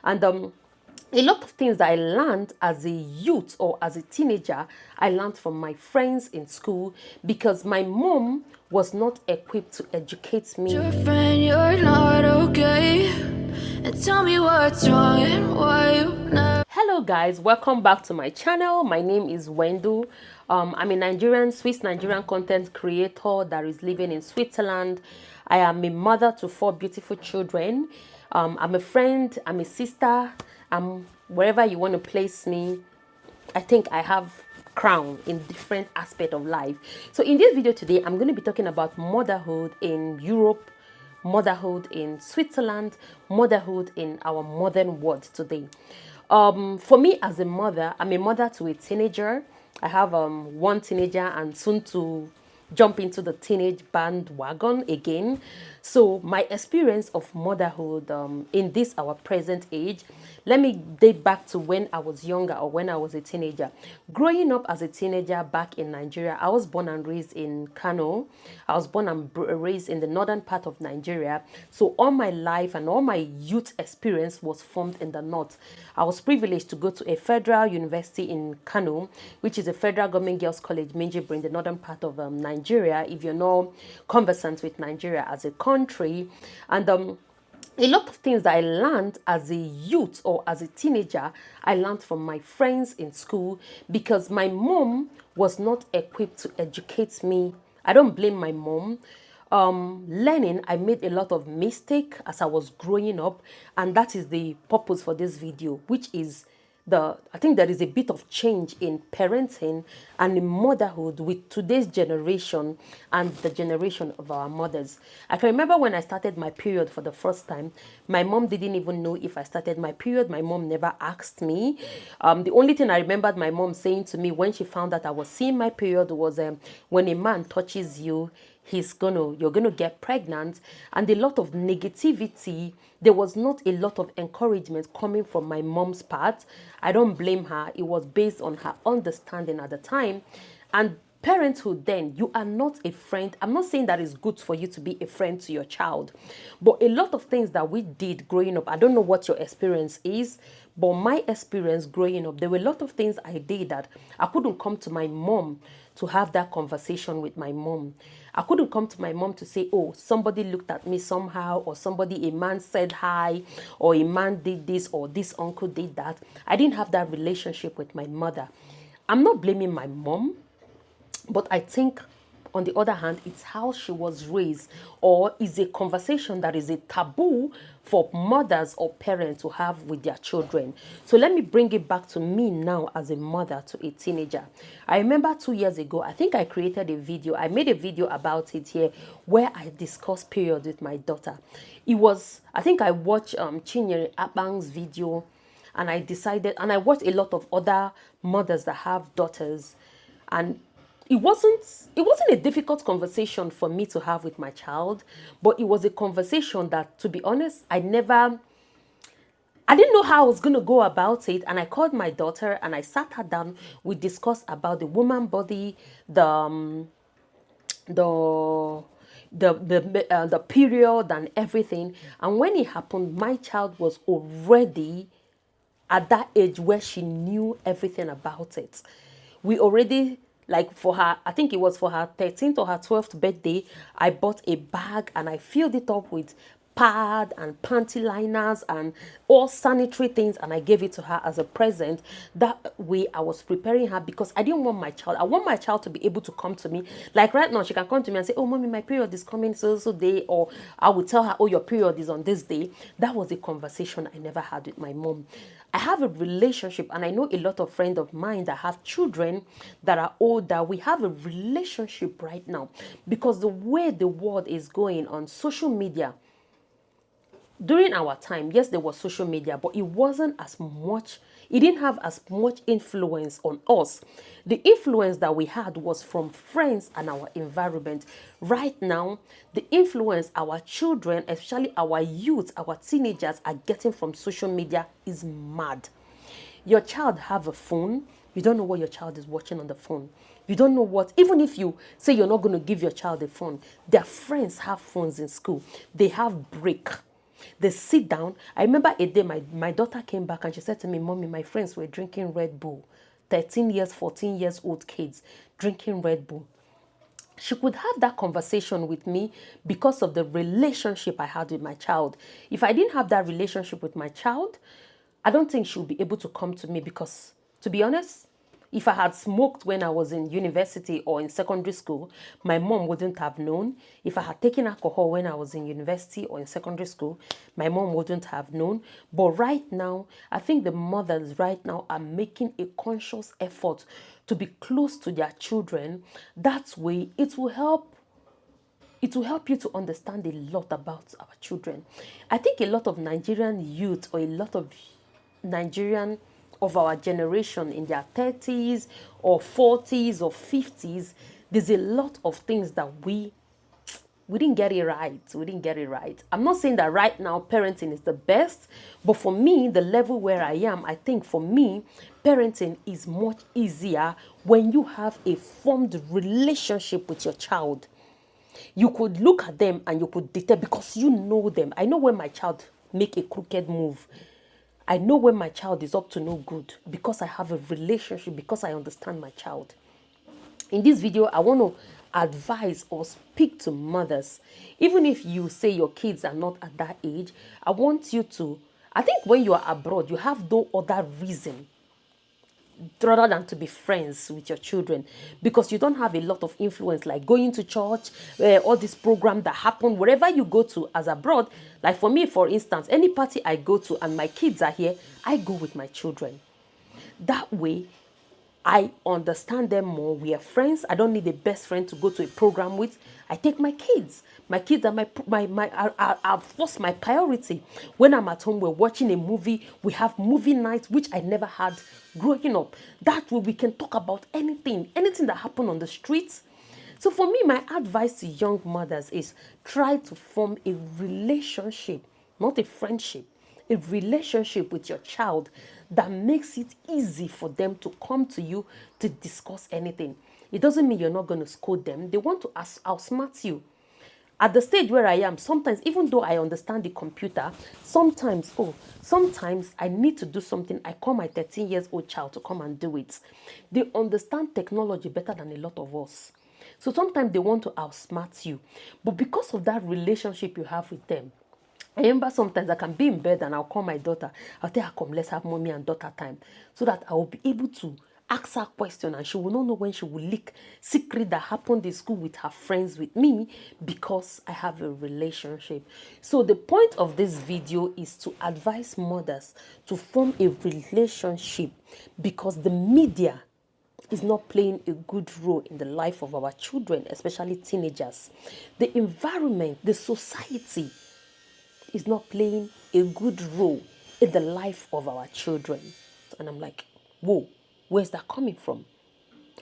And a lot of things that I learned as a youth or as a teenager, I learned from my friends in school because my mom was not equipped to educate me. Your friend, you're not okay. And tell me what's wrong and why you never. Hello guys, welcome back to my channel. My name is Wendu. I'm a Swiss Nigerian content creator that is living in Switzerland. I am a mother to 4 beautiful children. I'm a friend, I'm a sister, I'm wherever you want to place me. I think I have crown in different aspects of life. So in this video today, I'm going to be talking about motherhood in Europe, motherhood in Switzerland, motherhood in our modern world today. For me as a mother, I'm a mother to a teenager. I have one teenager and soon to jump into the teenage bandwagon again. So my experience of motherhood in this our present age, let me date back to when I was younger or when I was a teenager. Growing up as a teenager back in Nigeria, I was born and raised in Kano. I was born and raised in the northern part of Nigeria. So all my life and all my youth experience was formed in the north. I was privileged to go to a federal university in Kano, which is a federal government girls college, MEGWARA, in the northern part of Nigeria, if you're not conversant with Nigeria as a country. And a lot of things that I learned as a youth or as a teenager, I learned from my friends in school because my mom was not equipped to educate me. I don't blame my mom. Learning, I made a lot of mistake as I was growing up, and that is the purpose for this video, which is I think there is a bit of change in parenting and in motherhood with today's generation and the generation of our mothers. I can remember when I started my period for the first time, my mom didn't even know if I started my period. My mom never asked me. The only thing I remembered my mom saying to me when she found that I was seeing my period was when a man touches you, you're gonna get pregnant. And a lot of negativity. There was not a lot of encouragement coming from my mom's part. I don't blame her. It was based on her understanding at the time. And parenthood, then, you are not a friend. I'm not saying that it's good for you to be a friend to your child, but a lot of things that we did growing up, I don't know what your experience is, but my experience growing up, there were a lot of things I did that I couldn't come to my mom to have that conversation with my mom. I couldn't come to my mom to say, oh, somebody looked at me somehow, or a man said hi, or a man did this, or this uncle did that. I didn't have that relationship with my mother. I'm not blaming my mom, but I think, on the other hand, it's how she was raised, or is a conversation that is a taboo for mothers or parents to have with their children. So let me bring it back to me now as a mother to a teenager. I remember 2 years ago, I think I created a video. I made a video about it here where I discussed periods with my daughter. It was, I think I watched Chinyere Akpang's video, and I watched a lot of other mothers that have daughters, and it wasn't a difficult conversation for me to have with my child, but it was a conversation that, to be honest, I didn't know how I was going to go about it. And I called my daughter and I sat her down. We discussed about the woman body, the period and everything. And when it happened, my child was already at that age where she knew everything about it. We already, like, for her, I think it was for her 13th or her 12th birthday, I bought a bag and I filled it up with pad and panty liners and all sanitary things, and I gave it to her as a present. That way I was preparing her, because I didn't want I want my child to be able to come to me. Like right now, she can come to me and say, oh mommy, my period is coming so day, or I will tell her, oh, your period is on this day. That was a conversation I never had with my mom. I have a relationship, and I know a lot of friends of mine that have children that are older. We have a relationship right now because the way the world is going on social media. During our time, yes, there was social media, but it wasn't as much. It didn't have as much influence on us. The influence that we had was from friends and our environment. Right now, the influence our children, especially our youth, our teenagers, are getting from social media is mad. Your child have a phone. You don't know what your child is watching on the phone. You don't know what, even if you say you're not going to give your child a phone, their friends have phones in school. They have break. They sit down. I remember a day my daughter came back and she said to me, Mommy, my friends were drinking Red Bull. 13 years, 14 years old kids drinking Red Bull. She could have that conversation with me because of the relationship I had with my child. If I didn't have that relationship with my child, I don't think she would be able to come to me because, to be honest, if I had smoked when I was in university or in secondary school, my mom wouldn't have known. If I had taken alcohol when I was in university or in secondary school, my mom wouldn't have known. But right now, I think the mothers right now are making a conscious effort to be close to their children. That way, it will help you to understand a lot about our children. I think a lot of Nigerian youth or a lot of Nigerian of our generation in their 30s or 40s or 50s, there's a lot of things that we didn't get it right. We didn't get it right. I'm not saying that right now parenting is the best, but for me, the level where I am, I think for me, parenting is much easier when you have a formed relationship with your child. You could look at them and you could detect because you know them. I know when my child make a crooked move. I know when my child is up to no good because I have a relationship, because I understand my child. In this video, I want to advise or speak to mothers. Even if you say your kids are not at that age, I want you to, I think when you are abroad, you have no other reason rather than to be friends with your children because you don't have a lot of influence like going to church, all this program that happen wherever you go to as abroad. Like for me, for instance, any party I go to and my kids are here, I go with my children. That way, I understand them more. We are friends. I don't need a best friend to go to a program with. I take my kids. My kids are are of course my priority. When I'm at home, we're watching a movie. We have movie nights, which I never had growing up. That way we can talk about anything that happened on the streets. So for me, my advice to young mothers is try to form a relationship, not a friendship, a relationship with your child that makes it easy for them to come to you to discuss anything. It doesn't mean you're not going to scold them. They want to outsmart you. At the stage where I am, sometimes, even though I understand the computer, sometimes I need to do something. I call my 13 years old child to come and do it. They understand technology better than a lot of us. So sometimes they want to outsmart you. But because of that relationship you have with them, I remember sometimes I can be in bed and I'll call my daughter. I'll tell her, come, let's have mommy and daughter time. So that I will be able to ask her question and she will not know when she will leak secret that happened in school with her friends with me because I have a relationship. So the point of this video is to advise mothers to form a relationship because the media is not playing a good role in the life of our children, especially teenagers. The environment, the society is not playing a good role in the life of our children. And I'm like, whoa, where's that coming from?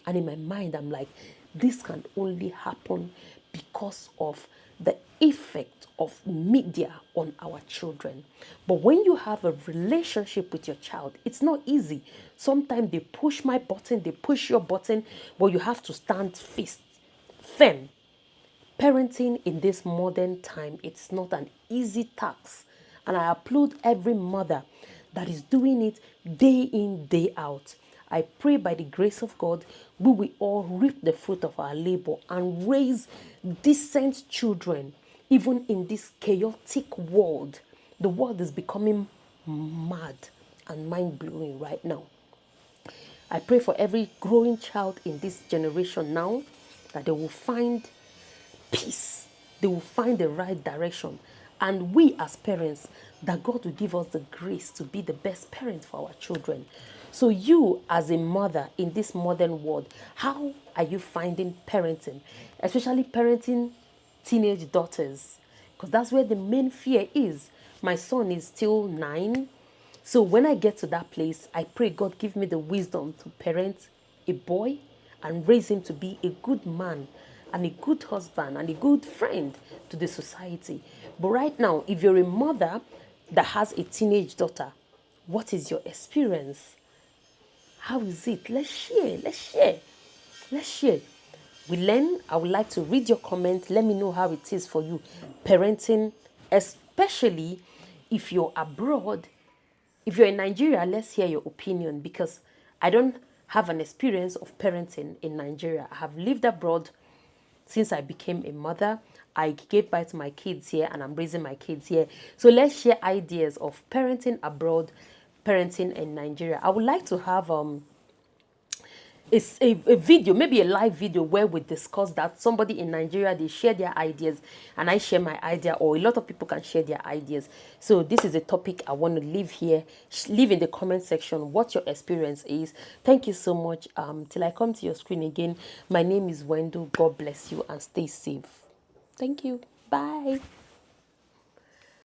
And in my mind, I'm like, this can only happen because of the effect of media on our children. But when you have a relationship with your child, it's not easy. Sometimes they push my button, they push your button, but you have to stand firm. Parenting in this modern time, it's not an easy task. And I applaud every mother that is doing it day in, day out. I pray by the grace of God, we will all reap the fruit of our labor and raise decent children, even in this chaotic world. The world is becoming mad and mind-blowing right now. I pray for every growing child in this generation now that they will find peace. They will find the right direction. And we as parents, that God will give us the grace to be the best parents for our children. So you as a mother in this modern world, how are you finding parenting? Especially parenting teenage daughters. Because that's where the main fear is. My son is still 9. So when I get to that place, I pray God give me the wisdom to parent a boy and raise him to be a good man and a good husband and a good friend to the society. But right now, if you're a mother that has a teenage daughter, what is your experience? How is it? Let's share. We learn. I would like to read your comments. Let me know how it is for you parenting especially if you're abroad. If you're in Nigeria, let's hear your opinion, because I don't have an experience of parenting in Nigeria. I have lived abroad since I became a mother. I gave birth to my kids here and I'm raising my kids here. So let's share ideas of parenting abroad, parenting in Nigeria. I would like to have it's a video, maybe a live video, where we discuss that. Somebody in Nigeria, they share their ideas and I share my idea, or a lot of people can share their ideas. So this is a topic I want to leave here. Leave in the comment section what your experience is. Thank you so much. Till I come to your screen again, my name is Wendu. God bless you and stay safe. Thank you. Bye.